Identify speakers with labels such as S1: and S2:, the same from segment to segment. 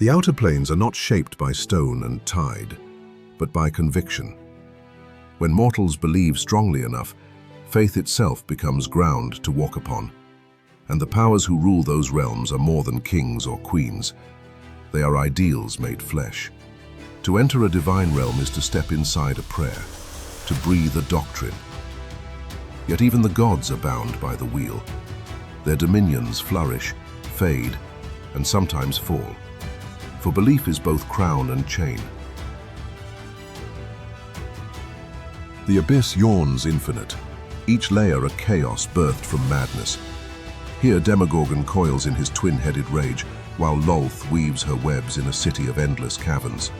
S1: The outer planes are not shaped by stone and tide, but by conviction. When mortals believe strongly enough, faith itself becomes ground to walk upon. And the powers who rule those realms are more than kings or queens. They are ideals made flesh. To enter a divine realm is to step inside a prayer, to breathe a doctrine. Yet even the gods are bound by the wheel. Their dominions flourish, fade, and sometimes fall. For belief is both crown and chain. The abyss yawns infinite, each layer a chaos birthed from madness. Here Demogorgon coils in his twin-headed rage, while Lolth weaves her webs in a city of endless caverns.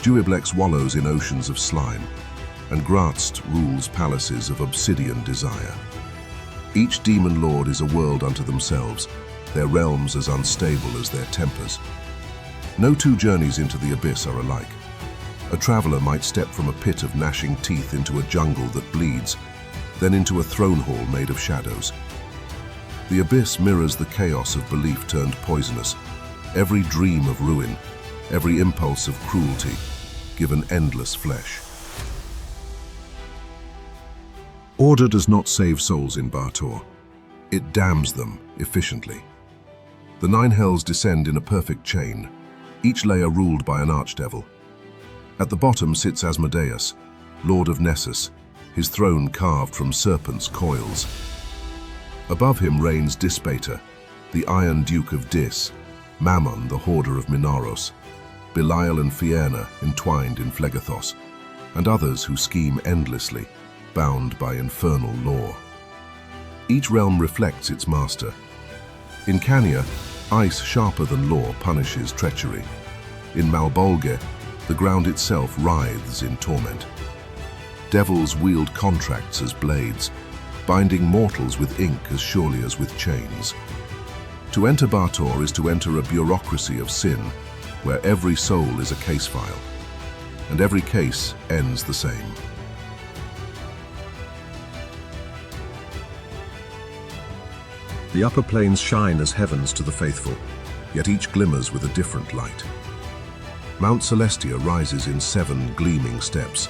S1: Duiblex wallows in oceans of slime, and Graz'zt rules palaces of obsidian desire. Each demon lord is a world unto themselves, their realms as unstable as their tempers. No two journeys into the abyss are alike. A traveler might step from a pit of gnashing teeth into a jungle that bleeds, then into a throne hall made of shadows. The abyss mirrors the chaos of belief turned poisonous, every dream of ruin, every impulse of cruelty, given endless flesh. Order does not save souls in Baator. It damns them efficiently. The 9 hells descend in a perfect chain, each layer ruled by an archdevil. At the bottom sits Asmodeus, Lord of Nessus, his throne carved from serpents' coils. Above him reigns Baator, the Iron Duke of Dis, Mammon, the Hoarder of Minaros, Belial and Fianna entwined in Phlegethos, and others who scheme endlessly, bound by infernal law. Each realm reflects its master. In Cania, ice sharper than law punishes treachery. In Malbolge, the ground itself writhes in torment. Devils wield contracts as blades, binding mortals with ink as surely as with chains. To enter Baator is to enter a bureaucracy of sin, where every soul is a case file, and every case ends the same. The upper planes shine as heavens to the faithful, yet each glimmers with a different light. Mount Celestia rises in 7 gleaming steps,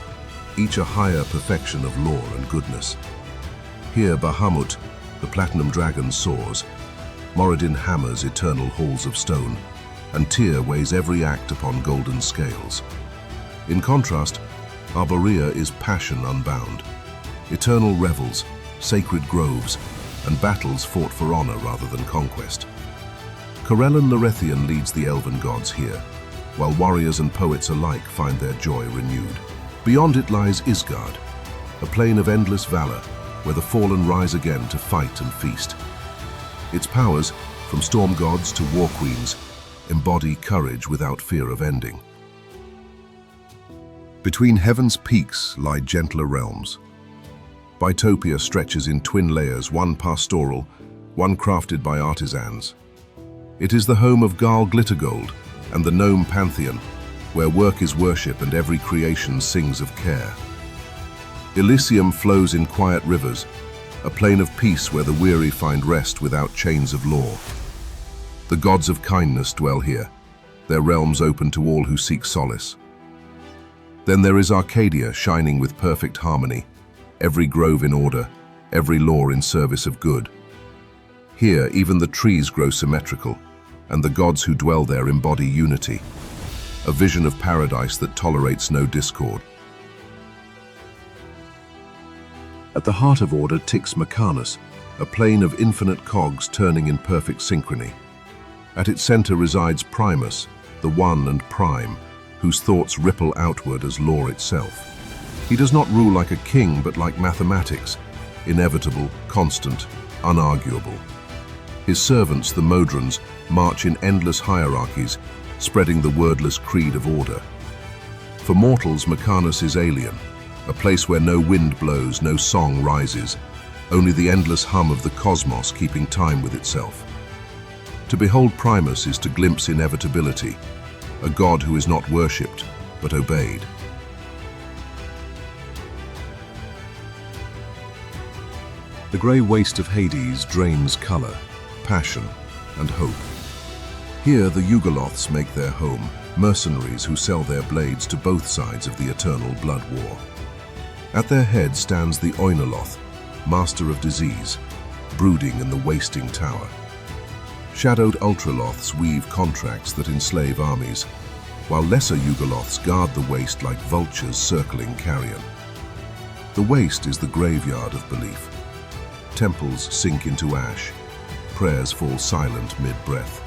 S1: each a higher perfection of lore and goodness. Here Bahamut, the platinum dragon, soars. Moradin hammers eternal halls of stone, and Tyr weighs every act upon golden scales. In contrast, Arborea is passion unbound. Eternal revels, sacred groves, and battles fought for honor rather than conquest. Corellon Lorethian leads the elven gods here, while warriors and poets alike find their joy renewed. Beyond it lies Isgard, a plain of endless valor, where the fallen rise again to fight and feast. Its powers, from storm gods to war queens, embody courage without fear of ending. Between heaven's peaks lie gentler realms. Bitopia stretches in twin layers, one pastoral, one crafted by artisans. It is the home of Garl Glittergold and the gnome pantheon, where work is worship and every creation sings of care. Elysium flows in quiet rivers, a plain of peace where the weary find rest without chains of law. The gods of kindness dwell here, their realms open to all who seek solace. Then there is Arcadia, shining with perfect harmony, every grove in order, every law in service of good. Here even the trees grow symmetrical, and the gods who dwell there embody unity, a vision of paradise that tolerates no discord. At the heart of order ticks Mechanus, a plane of infinite cogs turning in perfect synchrony. At its center resides Primus, the one and prime, whose thoughts ripple outward as law itself. He does not rule like a king, but like mathematics, inevitable, constant, unarguable. His servants, the Modrons, march in endless hierarchies, spreading the wordless creed of order. For mortals, Mechanus is alien, a place where no wind blows, no song rises, only the endless hum of the cosmos keeping time with itself. To behold Primus is to glimpse inevitability, a god who is not worshipped, but obeyed. The grey waste of Hades drains color, passion, and hope. Here, the Yugoloths make their home, mercenaries who sell their blades to both sides of the eternal blood war. At their head stands the Oinoloth, master of disease, brooding in the wasting tower. Shadowed Ultraloths weave contracts that enslave armies, while lesser Yugoloths guard the waste like vultures circling carrion. The waste is the graveyard of belief. Temples sink into ash, prayers fall silent mid-breath.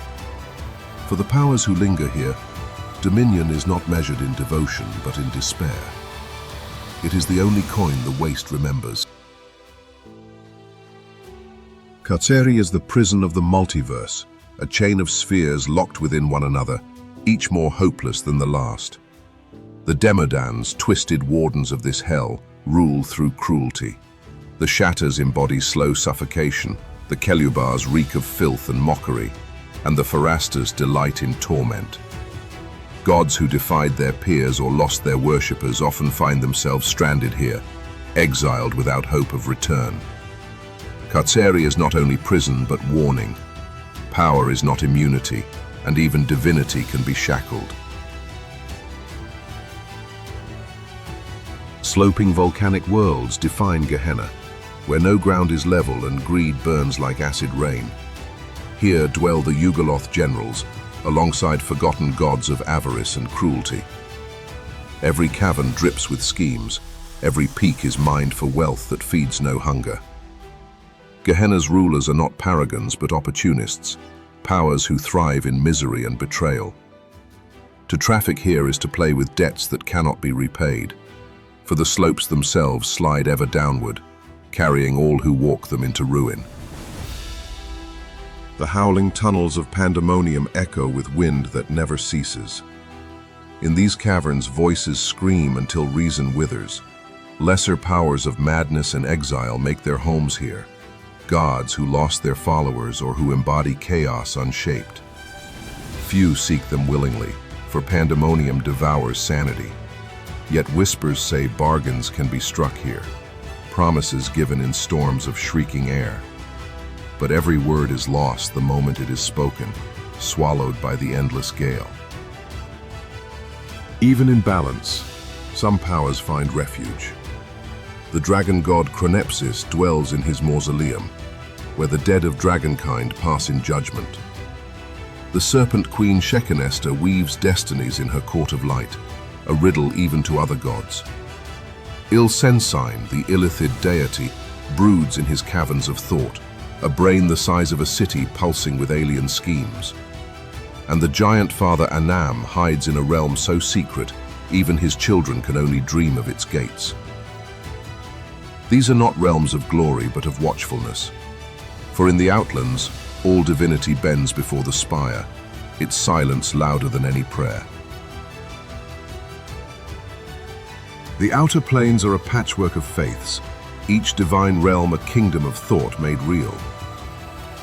S1: For the powers who linger here, dominion is not measured in devotion but in despair. It is the only coin the waste remembers. Carceri is the prison of the multiverse, a chain of spheres locked within one another, each more hopeless than the last. The Demogorgons, twisted wardens of this hell, rule through cruelty. The Shatters embody slow suffocation, the Kelubars reek of filth and mockery, and the Pharastas delight in torment. Gods who defied their peers or lost their worshippers often find themselves stranded here, exiled without hope of return. Carceri is not only prison but warning. Power is not immunity, and even divinity can be shackled. Sloping volcanic worlds define Gehenna, where no ground is level and greed burns like acid rain. Here dwell the Yugoloth generals, alongside forgotten gods of avarice and cruelty. Every cavern drips with schemes, every peak is mined for wealth that feeds no hunger. Gehenna's rulers are not paragons but opportunists, powers who thrive in misery and betrayal. To traffic here is to play with debts that cannot be repaid, for the slopes themselves slide ever downward, carrying all who walk them into ruin. The howling tunnels of Pandemonium echo with wind that never ceases. In these caverns, voices scream until reason withers. Lesser powers of madness and exile make their homes here, gods who lost their followers or who embody chaos unshaped. Few seek them willingly, for Pandemonium devours sanity. Yet whispers say bargains can be struck here, promises given in storms of shrieking air. But every word is lost the moment it is spoken, swallowed by the endless gale. Even in balance, some powers find refuge. The dragon god Chronepsis dwells in his mausoleum, where the dead of dragonkind pass in judgment. The serpent queen Shekinesta weaves destinies in her court of light, a riddle even to other gods. Il-Sensine, the illithid deity, broods in his caverns of thought, a brain the size of a city pulsing with alien schemes. And the giant father Anam hides in a realm so secret, even his children can only dream of its gates. These are not realms of glory, but of watchfulness. For in the Outlands, all divinity bends before the Spire, its silence louder than any prayer. The outer planes are a patchwork of faiths, each divine realm a kingdom of thought made real.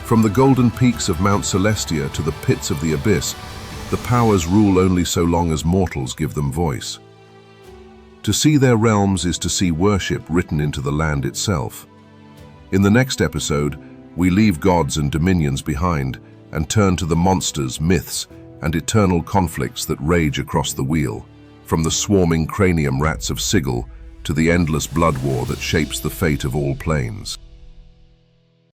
S1: From the golden peaks of Mount Celestia to the pits of the abyss, the powers rule only so long as mortals give them voice. To see their realms is to see worship written into the land itself. In the next episode, we leave gods and dominions behind and turn to the monsters, myths, and eternal conflicts that rage across the wheel, from the swarming cranium rats of Sigil to the endless blood war that shapes the fate of all planes.